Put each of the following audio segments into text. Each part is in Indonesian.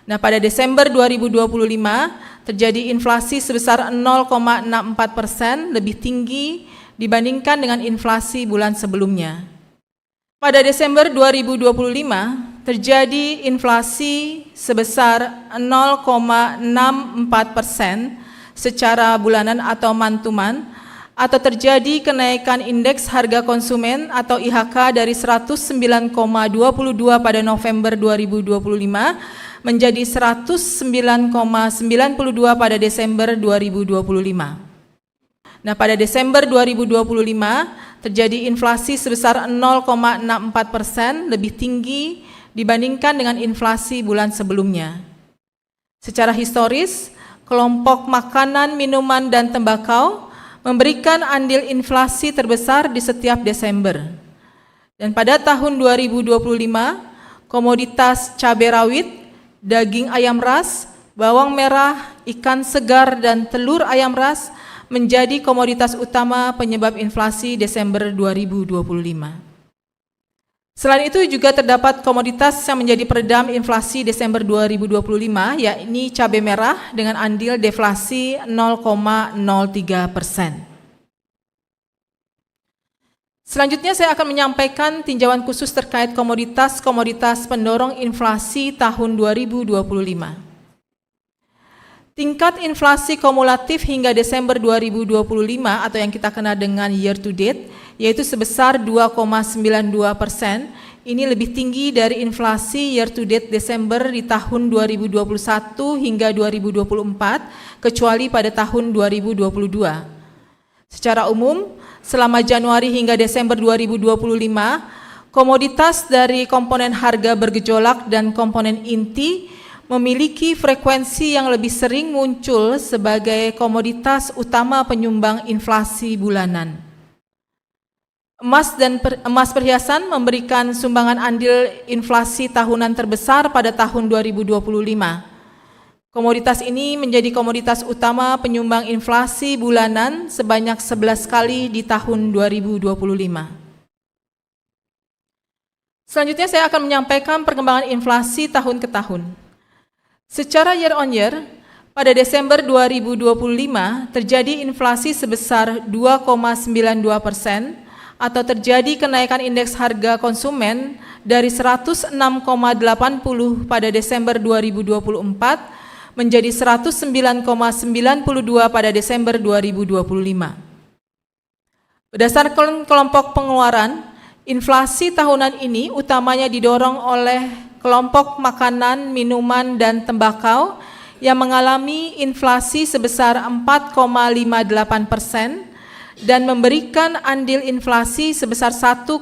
Nah, pada Desember 2025 terjadi inflasi sebesar 0,64%, lebih tinggi dibandingkan dengan inflasi bulan sebelumnya. Pada Desember 2025 terjadi inflasi sebesar 0,64% secara bulanan atau month-to-month, atau terjadi kenaikan indeks harga konsumen atau IHK dari 109,22 pada November 2025 menjadi 109,92 pada Desember 2025. Nah, pada Desember 2025 terjadi inflasi sebesar 0,64%, lebih tinggi dibandingkan dengan inflasi bulan sebelumnya. Secara historis, kelompok makanan, minuman, dan tembakau memberikan andil inflasi terbesar di setiap Desember. Dan pada tahun 2025, komoditas cabai rawit, daging ayam ras, bawang merah, ikan segar, dan telur ayam ras menjadi komoditas utama penyebab inflasi Desember 2025. Selain itu juga terdapat komoditas yang menjadi peredam inflasi Desember 2025, yakni cabai merah dengan andil deflasi 0,03%. Selanjutnya saya akan menyampaikan tinjauan khusus terkait komoditas-komoditas pendorong inflasi tahun 2025. Tingkat inflasi kumulatif hingga Desember 2025 atau yang kita kenal dengan year to date yaitu sebesar 2,92%. Ini lebih tinggi dari inflasi year to date Desember di tahun 2021 hingga 2024 kecuali pada tahun 2022. Secara umum, selama Januari hingga Desember 2025, komoditas dari komponen harga bergejolak dan komponen inti memiliki frekuensi yang lebih sering muncul sebagai komoditas utama penyumbang inflasi bulanan. Emas perhiasan memberikan sumbangan andil inflasi tahunan terbesar pada tahun 2025. Komoditas ini menjadi komoditas utama penyumbang inflasi bulanan sebanyak 11 kali di tahun 2025. Selanjutnya saya akan menyampaikan perkembangan inflasi tahun ke tahun. Secara year on year, pada Desember 2025 terjadi inflasi sebesar 2,92% atau terjadi kenaikan indeks harga konsumen dari 106,80 pada Desember 2024 menjadi 109,92 pada Desember 2025. Berdasarkan kelompok pengeluaran, inflasi tahunan ini utamanya didorong oleh kelompok makanan, minuman, dan tembakau yang mengalami inflasi sebesar 4,58% dan memberikan andil inflasi sebesar 1,33%.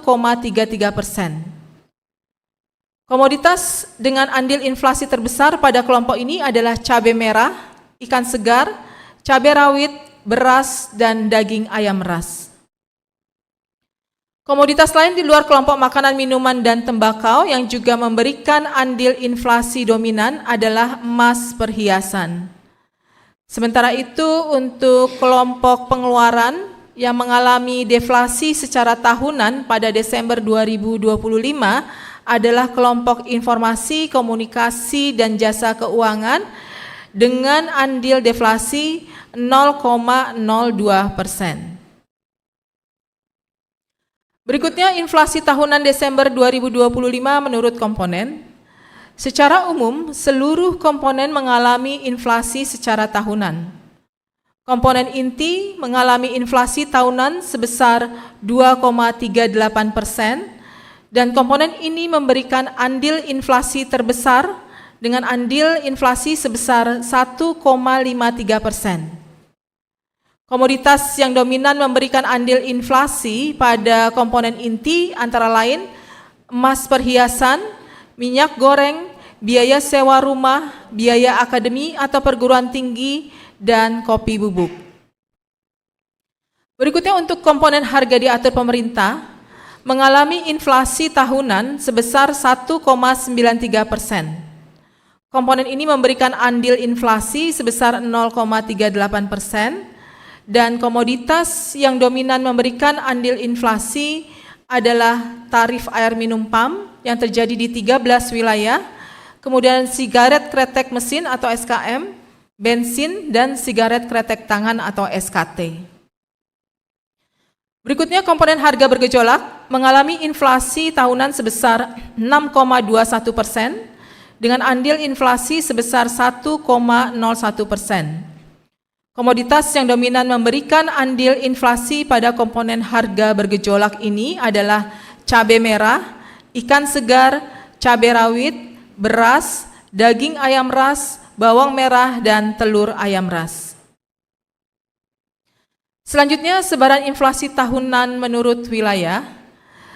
Komoditas dengan andil inflasi terbesar pada kelompok ini adalah cabai merah, ikan segar, cabai rawit, beras, dan daging ayam ras. Komoditas lain di luar kelompok makanan, minuman, dan tembakau yang juga memberikan andil inflasi dominan adalah emas perhiasan. Sementara itu untuk kelompok pengeluaran yang mengalami deflasi secara tahunan pada Desember 2025 adalah kelompok informasi, komunikasi, dan jasa keuangan dengan andil deflasi 0,02%. Berikutnya inflasi tahunan Desember 2025 menurut komponen. Secara umum, seluruh komponen mengalami inflasi secara tahunan. Komponen inti mengalami inflasi tahunan sebesar 2,38% dan komponen ini memberikan andil inflasi terbesar dengan andil inflasi sebesar 1,53%. Komoditas yang dominan memberikan andil inflasi pada komponen inti antara lain emas perhiasan, minyak goreng, biaya sewa rumah, biaya akademi atau perguruan tinggi, dan kopi bubuk. Berikutnya untuk komponen harga diatur pemerintah mengalami inflasi tahunan sebesar 1,93%. Komponen ini memberikan andil inflasi sebesar 0,38%. Dan komoditas yang dominan memberikan andil inflasi adalah tarif air minum PAM yang terjadi di 13 wilayah, kemudian sigaret kretek mesin atau SKM, bensin, dan sigaret kretek tangan atau SKT. Berikutnya komponen harga bergejolak mengalami inflasi tahunan sebesar 6,21% dengan andil inflasi sebesar 1,01%. Komoditas yang dominan memberikan andil inflasi pada komponen harga bergejolak ini adalah cabai merah, ikan segar, cabai rawit, beras, daging ayam ras, bawang merah, dan telur ayam ras. Selanjutnya, sebaran inflasi tahunan menurut wilayah.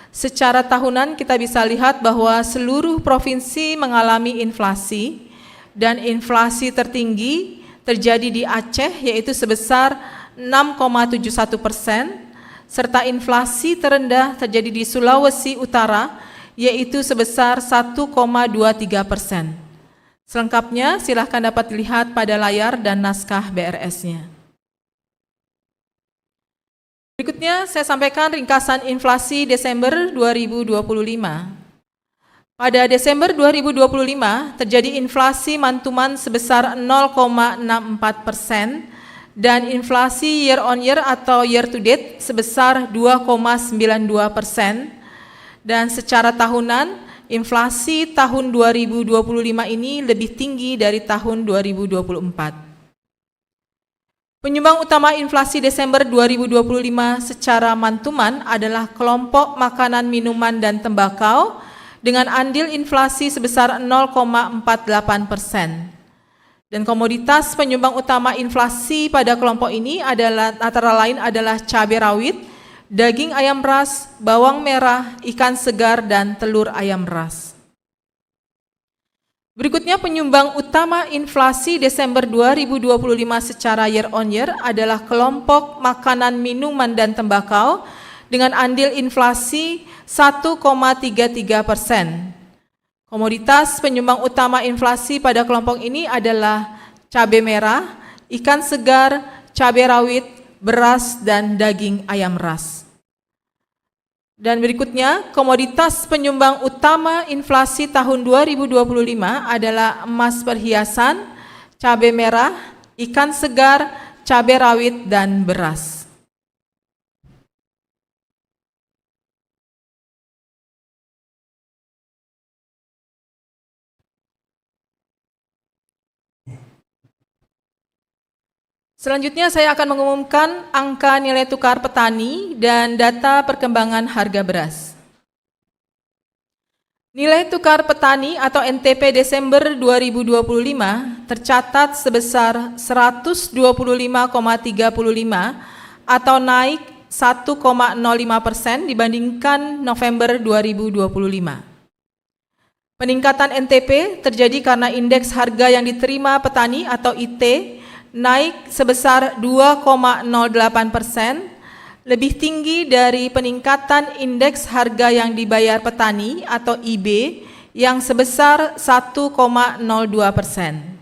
Secara tahunan kita bisa lihat bahwa seluruh provinsi mengalami inflasi, dan inflasi tertinggi terjadi di Aceh yaitu sebesar 6,71%, serta inflasi terendah terjadi di Sulawesi Utara yaitu sebesar 1,23%. Selengkapnya silahkan dapat dilihat pada layar dan naskah BRS-nya. Berikutnya saya sampaikan ringkasan inflasi Desember 2025. Pada Desember 2025 terjadi inflasi mantuman sebesar 0,64% dan inflasi year on year atau year to date sebesar 2,92%, dan secara tahunan inflasi tahun 2025 ini lebih tinggi dari tahun 2024. Penyumbang utama inflasi Desember 2025 secara mantuman adalah kelompok makanan, minuman, dan tembakau dengan andil inflasi sebesar 0,48%. Dan komoditas penyumbang utama inflasi pada kelompok ini adalah antara lain adalah cabai rawit, daging ayam ras, bawang merah, ikan segar, dan telur ayam ras. Berikutnya penyumbang utama inflasi Desember 2025 secara year on year adalah kelompok makanan, minuman, dan tembakau dengan andil inflasi 1,33%. Komoditas penyumbang utama inflasi pada kelompok ini adalah cabai merah, ikan segar, cabai rawit, beras, dan daging ayam ras. Dan berikutnya, komoditas penyumbang utama inflasi tahun 2025 adalah emas perhiasan, cabai merah, ikan segar, cabai rawit, dan beras. Selanjutnya saya akan mengumumkan angka nilai tukar petani dan data perkembangan harga beras. Nilai tukar petani atau NTP Desember 2025 tercatat sebesar 125,35 atau naik 1,05% dibandingkan November 2025. Peningkatan NTP terjadi karena indeks harga yang diterima petani atau IT naik sebesar 2,08%, lebih tinggi dari peningkatan indeks harga yang dibayar petani atau IB yang sebesar 1,02%.